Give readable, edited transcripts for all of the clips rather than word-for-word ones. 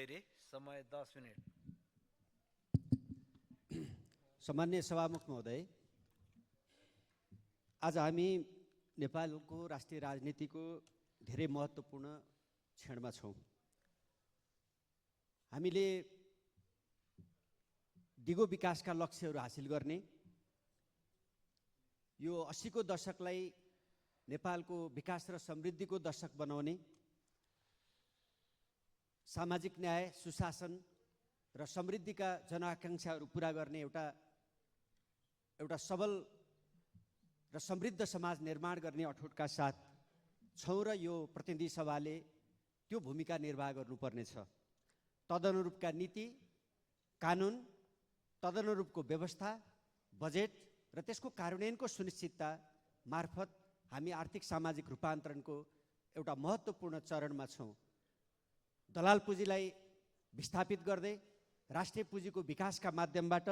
गैरे, समय 10 मिनट। सम्माननीय सभामुख महोदय, आज हामी नेपालको राष्ट्रिय राजनीतिको धेरै महत्त्वपूर्ण क्षणमा छौँ। हामीले दिगो विकासका लक्ष्यहरू हासिल गर्ने, यो 80 को दशकलाई नेपालको विकास र समृद्धिको दशक बनाउने, सामाजिक न्याय, सुशासन र समृद्धिका जनआकांक्षाहरू पूरा गर्ने एउटा सबल र समृद्ध समाज निर्माण गर्ने अठोटका साथ छौँ र यो प्रतिनिधि सभाले त्यो भूमिका निर्वाह गर्नुपर्नेछ। तदनुरूपका नीति, कानुन, तदनुरूपको व्यवस्था, बजेट र त्यसको कार्यान्वयनको सुनिश्चितता मार्फत हामी आर्थिक सामाजिक रूपान्तरणको एउटा महत्त्वपूर्ण चरणमा छौँ। दलाल पुँजीलाई विस्थापित गर्दै राष्ट्रिय पुँजीको विकासका माध्यमबाट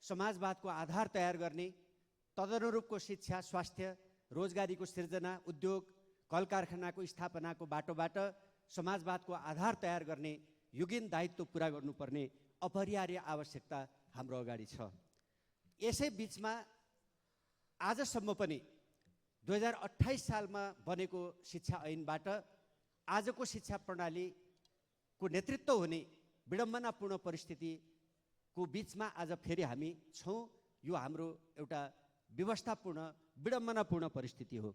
समाजवादको आधार तयार गर्ने, तदनुरूपको शिक्षा, स्वास्थ्य, रोजगारीको सिर्जना, उद्योग, कल कारखानाको स्थापनाको बाटोबाट समाजवादको आधार तयार गर्ने युगीन दायित्व पुरा गर्नुपर्ने अपरिहार्य आवश्यकता हाम्रो अगाडि छ। यसै बिचमा आजसम्म पनि 2028 सालमा बनेको शिक्षा ऐनबाट आजको शिक्षा प्रणालीको नेतृत्व हुने विडम्बनापूर्ण परिस्थितिको बिचमा आज फेरि हामी छौँ। यो हाम्रो एउटा व्यवस्थापूर्ण विडम्बनापूर्ण परिस्थिति हो।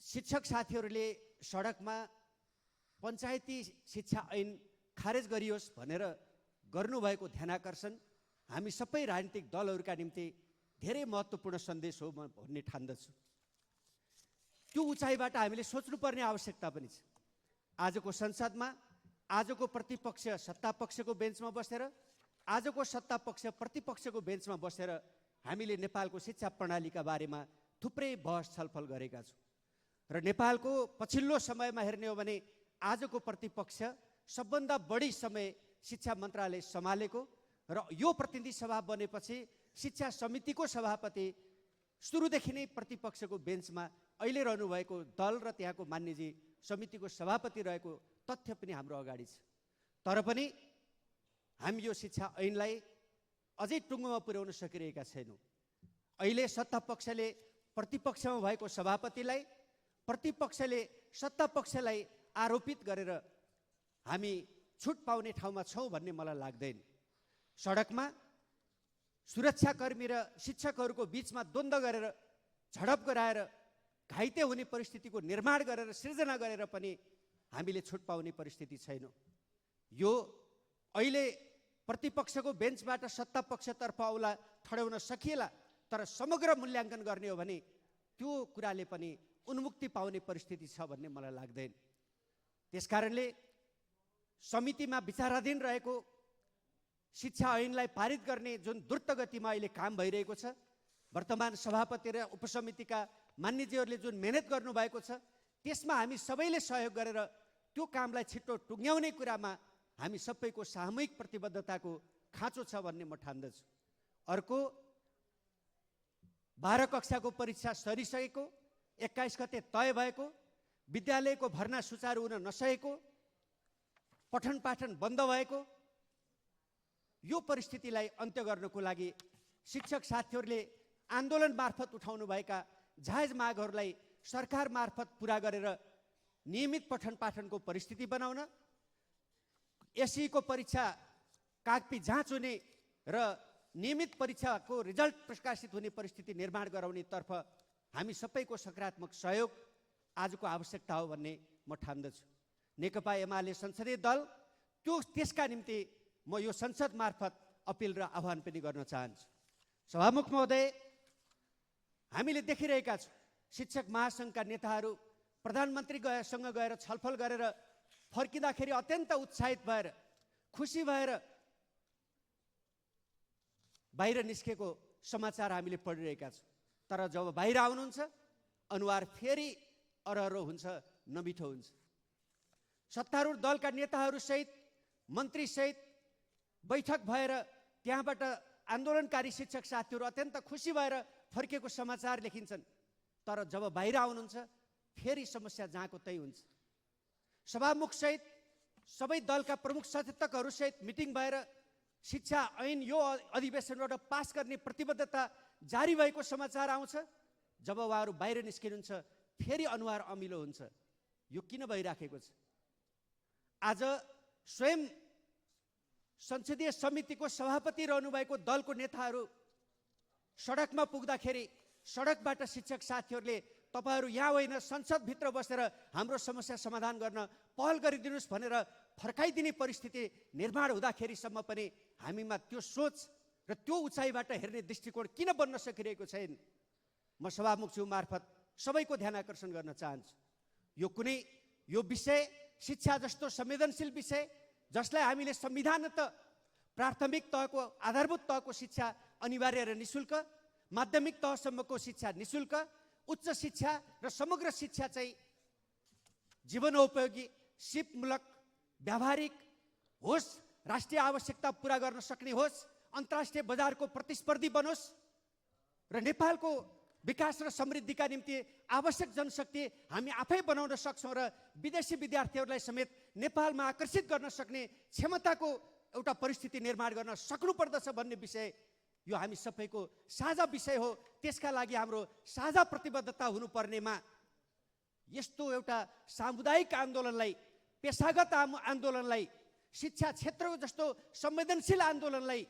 शिक्षक साथीहरूले सडकमा पञ्चायती शिक्षा ऐन खारेज गरियोस् भनेर गर्नुभएको ध्यानाकर्षण हामी सबै राजनीतिक दलहरूका निम्ति धेरै महत्त्वपूर्ण सन्देश हो भन्ने ठान्दछु। त्यो उचाइबाट हामीले सोच्नुपर्ने आवश्यकता पनि छ। आजको संसदमा आजको प्रतिपक्ष सत्तापक्षको बेन्चमा बसेर, आजको सत्तापक्ष प्रतिपक्षको बेन्चमा बसेर हामीले नेपालको शिक्षा प्रणालीका बारेमा थुप्रै बहस छलफल गरेका छौँ र नेपालको पछिल्लो समयमा हेर्ने हो भने आजको प्रतिपक्ष सबभन्दा बढी समय शिक्षा मन्त्रालय सम्हालेको र यो प्रतिनिधि सभा बनेपछि शिक्षा समितिको सभापति सुरुदेखि नै प्रतिपक्षको बेन्चमा अहिले रहनुभएको दल र त्यहाँको मान्यजी समितिको सभापति रहेको तथ्य पनि हाम्रो अगाडि छ। तर पनि हामी यो शिक्षा ऐनलाई अझै टुङ्गोमा पुर्याउन सकिरहेका छैनौँ। अहिले सत्तापक्षले प्रतिपक्षमा भएको सभापतिलाई, प्रतिपक्षले सत्तापक्षलाई आरोपित गरेर हामी छुट पाउने ठाउँमा छौँ भन्ने मलाई लाग्दैन। सडकमा सुरक्षाकर्मी र शिक्षकहरूको बिचमा द्वन्द्व गरेर, झडप गराएर घाइते हुने परिस्थितिको निर्माण गरेर, सिर्जना गरेर पनि हामीले छुट पाउने परिस्थिति छैन। यो अहिले प्रतिपक्षको बेन्चबाट सत्तापक्षतर्फ औला ठड्याउन सकिएला, तर समग्र मूल्याङ्कन गर्ने हो भने त्यो कुराले पनि उन्मुक्ति पाउने परिस्थिति छ भन्ने मलाई लाग्दैन। त्यसकारणले समितिमा विचाराधीन रहेको शिक्षा ऐनलाई पारित गर्ने जुन द्रुत गतिमा अहिले काम भइरहेको छ, वर्तमान सभापति र उपसमितिका मान्यजीहरूले जुन मेहनत गर्नुभएको छ, त्यसमा हामी सबैले सहयोग गरेर त्यो कामलाई छिट्टो टुङ्ग्याउने कुरामा हामी सबैको सामूहिक प्रतिबद्धताको खाँचो छ भन्ने म ठान्दछु। अर्को 12 कक्षाको परीक्षा सरिसकेको, 21 गते तय भएको, विद्यालयको भर्ना सुचारू हुन नसकेको, पठन पाठन बन्द भएको यो परिस्थितिलाई अन्त्य गर्नको लागि शिक्षक साथीहरूले आन्दोलन मार्फत उठाउनुभएका जायज मागहरूलाई सरकार मार्फत पुरा गरेर नियमित पठन पाठनको परिस्थिति बनाउन, एसईको परीक्षा कागती जाँच हुने र नियमित परीक्षाको रिजल्ट प्रकाशित हुने परिस्थिति निर्माण गराउनेतर्फ हामी सबैको सकारात्मक सहयोग आजको आवश्यकता हो भन्ने म ठान्दछु। नेकपा एमाले संसदीय दल त्यसका निम्ति म यो संसद मार्फत अपिल र आह्वान पनि गर्न चाहन्छु। सभामुख महोदय, हामीले देखिरहेका छौँ शिक्षक महासङ्घका नेताहरू प्रधानमन्त्रीसँग गएर छलफल गरेर फर्किँदाखेरि अत्यन्त उत्साहित भएर, खुसी भएर बाहिर निस्केको समाचार हामीले पढिरहेका छौँ। तर जब बाहिर आउनुहुन्छ अनुहार फेरि अरहरो हुन्छ, नमिठो हुन्छ। सत्तारूढ दलका नेताहरूसहित, मन्त्रीसहित बैठक भएर त्यहाँबाट आन्दोलनकारी शिक्षक साथीहरू अत्यन्त खुसी भएर फर्केको समाचार लेखिन्छन्। तर जब बाहिर आउनुहुन्छ फेरि समस्या जहाँको त्यही हुन्छ। सभामुखसहित सबै दलका प्रमुख सचेतकहरूसहित मिटिङ भएर शिक्षा ऐन यो अधिवेशनबाट पास गर्ने प्रतिबद्धता जारी भएको समाचार आउँछ। जब उहाँहरू बाहिर निस्किनुहुन्छ फेरि अनुहार अमिलो हुन्छ। यो किन भइराखेको छ? आज स्वयं संसदीय समितिको सभापति रहनुभएको दलको नेताहरू सडकमा पुग्दाखेरि सडकबाट शिक्षक साथीहरूले तपाईहरू यहाँ होइन संसदभित्र बसेर हाम्रो समस्या समाधान गर्न पहल गरिदिनुहोस् भनेर फर्काइदिने परिस्थिति निर्माण हुँदाखेरिसम्म पनि हामीमा त्यो सोच र त्यो उचाइबाट हेर्ने दृष्टिकोण किन बन्न सकिरहेको छैन? म सभामुखज्यू मार्फत सबैको ध्यान आकर्षण गर्न चाहन्छु। यो विषय शिक्षा जस्तो संवेदनशील विषय जसलाई हामीले संविधानत प्राथमिक तहको आधारभूत तहको शिक्षा अनिवार्य र निशुल्क, माध्यमिक तहसम्मको शिक्षा निशुल्क, उच्च शिक्षा र समग्र शिक्षा चाहिँ जीवनोपयोगी, सिपमूलक, व्यावहारिक होस्, राष्ट्रिय आवश्यकता पूरा गर्न सक्ने होस्, अन्तर्राष्ट्रिय बजारको प्रतिस्पर्धी बनोस् र नेपालको विकास र समृद्धिका निम्ति आवश्यक जनशक्ति हामी आफै बनाउन सक्छौँ र विदेशी विद्यार्थीहरूलाई समेत नेपालमा आकर्षित गर्न सक्ने क्षमताको एउटा परिस्थिति निर्माण गर्न सक्नुपर्दछ भन्ने विषय यो हामी सबैको साझा विषय हो। त्यसका लागि हाम्रो साझा प्रतिबद्धता हुनुपर्नेमा यस्तो एउटा सामुदायिक आन्दोलनलाई, पेशागत आन्दोलनलाई, शिक्षा क्षेत्रको जस्तो संवेदनशील आन्दोलनलाई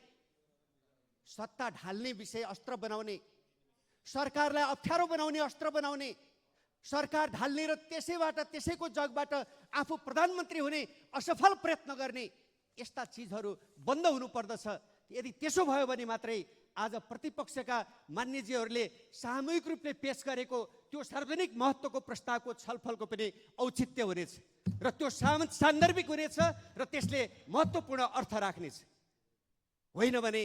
सत्ता ढाल्ने विषय अस्त्र बनाउने, सरकारलाई अप्ठ्यारो बनाउने अस्त्र बनाउने, सरकार ढाल्ने र त्यसैको जगबाट आफू प्रधानमन्त्री हुने असफल प्रयत्न गर्ने यस्ता चिजहरू बन्द हुनुपर्दछ। यदि त्यसो भयो भने मात्रै आज प्रतिपक्षका मान्यजीहरूले सामूहिक रूपले पेश गरेको त्यो सार्वजनिक महत्त्वको प्रस्तावको छलफलको पनि औचित्य हुनेछ र त्यो सान्दर्भिक हुनेछ र त्यसले महत्त्वपूर्ण अर्थ राख्नेछ। होइन भने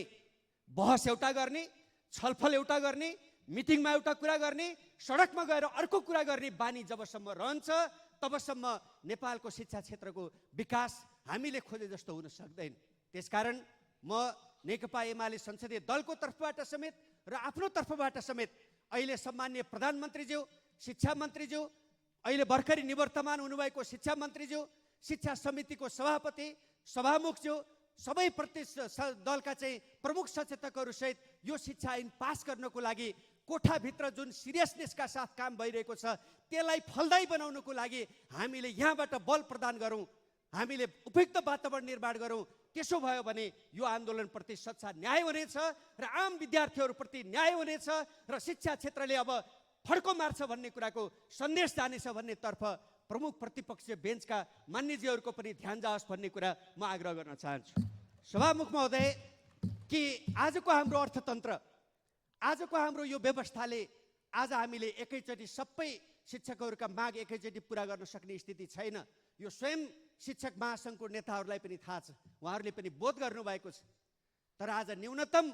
बहस एउटा गर्ने, छलफल एउटा गर्ने, मिटिङमा एउटा कुरा गर्ने, सडकमा गएर अर्को कुरा गर्ने बानी जबसम्म रहन्छ तबसम्म नेपालको शिक्षा क्षेत्रको विकास हामीले खोजे जस्तो हुन सक्दैन। त्यसकारण म नेकपा एमाले संसदीय दलको तर्फबाट समेत र आफ्नो तर्फबाट समेत अहिले सम्माननीय प्रधानमन्त्रीज्यू, शिक्षा मन्त्रीज्यू, अहिले भर्खरै निवर्तमान हुनुभएको शिक्षा मन्त्रीज्यू, शिक्षा समितिको सभापति, सभामुखज्यू, सबै दलका चाहिँ प्रमुख सचेतकहरू सहित यो शिक्षा ऐन पास गर्नको लागि कोठाभित्र जुन सिरियसनेसका साथ काम भइरहेको छ त्यसलाई फलदायी बनाउनको लागि हामीले यहाँबाट बल प्रदान गरौँ, हामीले उपयुक्त वातावरण निर्माण गरौँ। त्यसो भयो भने यो आन्दोलनप्रति सच्चा न्याय हुनेछ र आम विद्यार्थीहरूप्रति न्याय हुनेछ र शिक्षा क्षेत्रले अब फड्को मार्छ भन्ने कुराको सन्देश जानेछ भन्नेतर्फ प्रमुख प्रतिपक्षीय बेन्चका मान्यजीहरूको पनि ध्यान जाओस् भन्ने कुरा म आग्रह गर्न चाहन्छु। सभामुख महोदय, कि आजको हाम्रो अर्थतन्त्र, आजको हाम्रो यो व्यवस्थाले आज हामीले एकैचोटि सबै शिक्षकहरूका माग एकैचोटि पुरा गर्न सक्ने स्थिति छैन। यो स्वयं शिक्षक महासङ्घको नेताहरूलाई पनि थाहा छ, उहाँहरूले पनि बोध गर्नुभएको छ। तर आज न्यूनतम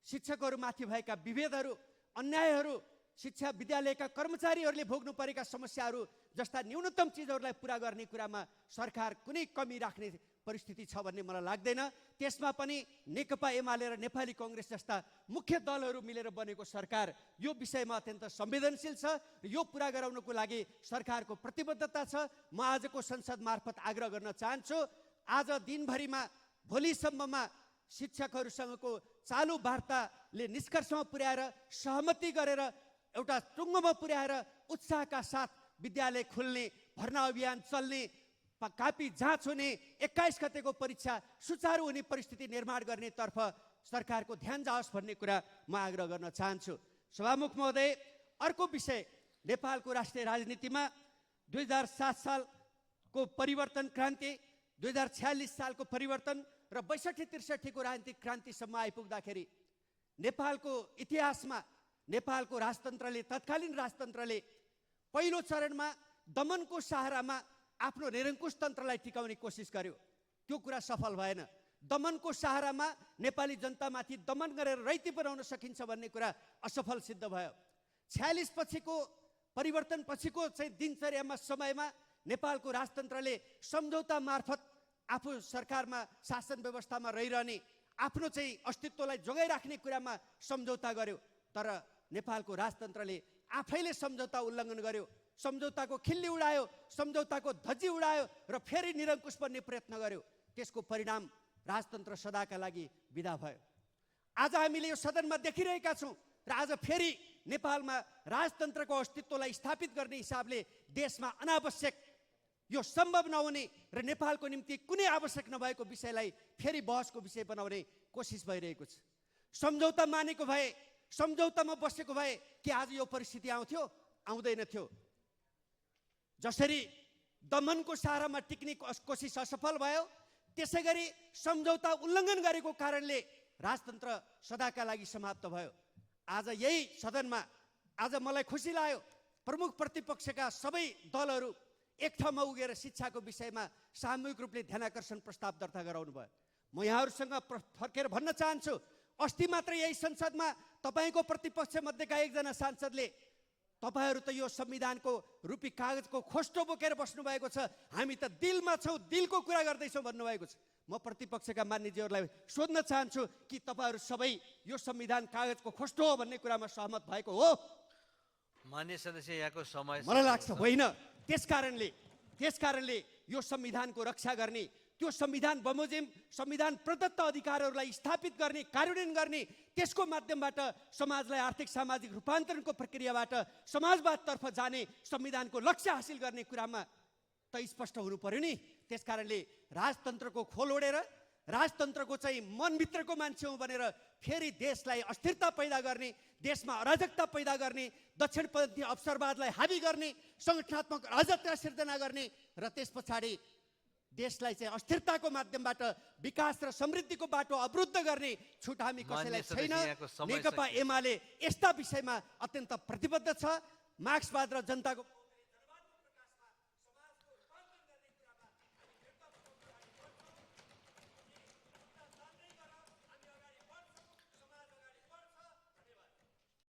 शिक्षकहरूमाथि भएका विभेदहरू, अन्यायहरू, शिक्षा विद्यालयका कर्मचारीहरूले भोग्नु परेका समस्याहरू जस्ता न्यूनतम चिजहरूलाई पुरा गर्ने कुरामा सरकार कुनै कमी राख्ने परिस्थिति छ भन्ने मलाई लाग्दैन। त्यसमा पनि नेकपा एमाले र नेपाली कङ्ग्रेस जस्ता मुख्य दलहरू मिलेर बनेको सरकार यो विषयमा अत्यन्त संवेदनशील छ। यो पुरा गराउनको लागि सरकारको प्रतिबद्धता छ। म आजको संसद मार्फत आग्रह गर्न चाहन्छु, आज दिनभरिमा भोलिसम्ममा शिक्षकहरूसँगको चालु वार्ताले निष्कर्षमा पुर्याएर सहमति गरेर एउटा टुङ्गोमा पुर्याएर उत्साहका साथ विद्यालय खुल्ने, भर्ना अभियान चल्ने, कापी जाँच हुने, 21 गतेको परीक्षा सुचारू हुने परिस्थिति निर्माण गर्नेतर्फ सरकारको ध्यान जाओस् भन्ने कुरा म आग्रह गर्न चाहन्छु। सभामुख महोदय, अर्को विषय, नेपालको राष्ट्रिय राजनीतिमा 2007 सालको परिवर्तन क्रान्ति, 2046 सालको परिवर्तन र 62-63 को राजनीतिक क्रान्तिसम्म आइपुग्दाखेरि नेपालको इतिहासमा नेपालको राजतन्त्रले, तत्कालीन राजतन्त्रले पहिलो चरणमा दमनको सहारामा आफ्नो निरङ्कुश तन्त्रलाई टिकाउने कोसिस गर्यो। त्यो कुरा सफल भएन। दमनको सहारामा नेपाली जनतामाथि दमन गरेर रैती बनाउन सकिन्छ भन्ने कुरा असफल सिद्ध भयो। 46 पछिको परिवर्तन पछिको चाहिँ दिनचर्यामा समयमा नेपालको राजतन्त्रले सम्झौता मार्फत आफू सरकारमा शासन व्यवस्थामा रहिरहने, आफ्नो चाहिँ अस्तित्वलाई जोगाइराख्ने कुरामा सम्झौता गर्यो। तर नेपालको राजतन्त्रले आफैले सम्झौता उल्लङ्घन गर्यो। सम्झौताको खिल्ली उडायो, सम्झौताको धज्जी उडायो र फेरि निरङ्कुश बन्ने प्रयत्न गर्यो। त्यसको परिणाम राजतन्त्र सदाका लागि बिदा भयो। आज हामीले यो सदनमा देखिरहेका छौँ र आज फेरि नेपालमा राजतन्त्रको अस्तित्वलाई स्थापित गर्ने हिसाबले देशमा अनावश्यक यो सम्भव नहुने र नेपालको निम्ति कुनै आवश्यक नभएको विषयलाई फेरि बहसको विषय बनाउने कोसिस भइरहेको छ। सम्झौता मानेको भए, सम्झौतामा बसेको भए के आज यो परिस्थिति आउँथ्यो? आउँदैन थियो। जसरी दमनको सहारामा टिक्ने कोसिस असफल भयो, त्यसै गरी सम्झौता उल्लङ्घन गरेको कारणले राजतन्त्र सदाका लागि समाप्त भयो। आज यही सदनमा आज मलाई खुसी लाग्यो, प्रमुख प्रतिपक्षका सबै दलहरू एक ठाउँमा उगेर शिक्षाको विषयमा सामूहिक रूपले ध्यानाकर्षण प्रस्ताव दर्ता गराउनु भयो। म यहाँहरूसँग फर्केर भन्न चाहन्छु, अस्ति मात्र यही संसदमा तपाईँको प्रतिपक्ष मध्येका एकजना सांसदले तपाईँहरू त यो संविधानको रूपी कागजको खोस्टो बोकेर बस्नुभएको छ, हामी त दिलमा छौँ, दिलको कुरा गर्दैछौँ भन्नुभएको छ। म प्रतिपक्षका मान्यजीहरूलाई सोध्न चाहन्छु कि तपाईँहरू सबै यो संविधान कागजको खोस्टो हो भन्ने कुरामा सहमत भएको हो? मान्य सदस्य, यहाँको समय मलाई लाग्छ होइन। त्यसकारणले यो संविधानको रक्षा गर्ने, त्यो संविधान बमोजिम संविधान प्रदत्त अधिकारहरूलाई स्थापित गर्ने, कार्यान्वयन गर्ने, त्यसको माध्यमबाट समाजलाई आर्थिक सामाजिक रूपान्तरणको प्रक्रियाबाट समाजवादतर्फ जाने संविधानको लक्ष्य हासिल गर्ने कुरामा त स्पष्ट हुनु पर्यो नि। त्यसकारणले राजतन्त्रको खोल ओढेर राजतन्त्रको चाहिँ मनभित्रको मान्छे हुँ भनेर फेरि देशलाई अस्थिरता पैदा गर्ने, देशमा अराजकता पैदा गर्ने, दक्षिणपन्थी अवसरवादलाई हावी गर्ने, सङ्गठनात्मक अराजकता सिर्जना गर्ने र त्यस पछाडि देशलाई चाहिँ अस्थिरताको माध्यमबाट विकास र समृद्धिको बाटो अवरुद्ध गर्ने छुट हामी कसैलाई छैन। नेकपा एमाले यस्ता विषयमा अत्यन्त प्रतिबद्ध छ। मार्क्सवाद र जनताको